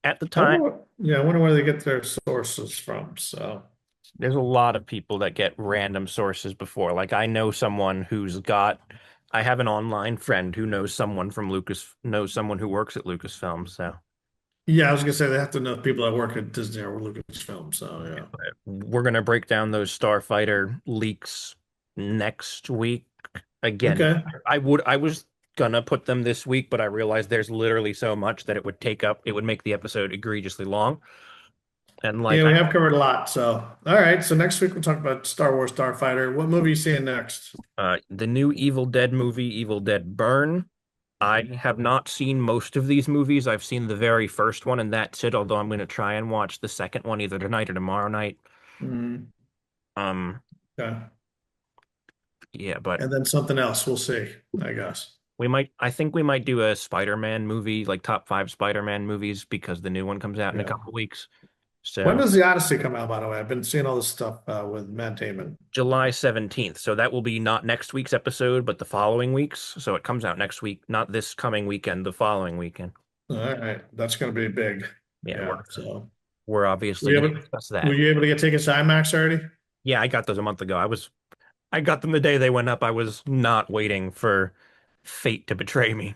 At the I wonder time, yeah, I wonder where they get their sources from. So there's a lot of people that get random sources before. Like I know someone who's got, I have an online friend who knows someone from Lucas, knows someone who works at Lucasfilm. So. yeah, I was gonna say they have to know people that work at Disney or Lucasfilm. So yeah. We're gonna break down those Starfighter leaks next week. Again, Okay. I was gonna put them this week, but I realized there's literally so much that it would make the episode egregiously long. And Yeah, we have covered a lot. So all right. So next week we'll talk about Star Wars Starfighter. What movie are you seeing next? the new Evil Dead movie, Evil Dead Burn. I have not seen most of these movies. I've seen the very first one, and that's it. Although I'm gonna try and watch the second one either tonight or tomorrow night. Mm, Um, okay. yeah, but And then something else. We'll see, I guess. I think we might do a Spider-Man movie, like top five Spider-Man movies, because the new one comes out in a Yeah. couple weeks. When So does the Odyssey come out, by the way? I've been seeing all this stuff with Matt Damon. July 17th. So that will be not next week's episode, but the following week's. So it comes out next week, not this coming weekend, the following weekend. All right. That's going to be big. Yeah, Yeah. So we're were obviously you going to able, discuss were that. you able to get tickets to IMAX already? Yeah, I got those a month ago. I got them the day they went up. I was not waiting for fate to betray me.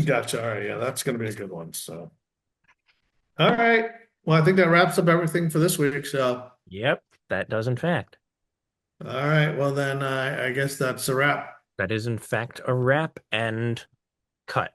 Gotcha. All right. Yeah, that's going to be a good one. So, all right. Well, I think that wraps up everything for this week. So, Yep, that does in fact. all right. Well, then I guess that's a wrap. That is in fact a wrap and cut.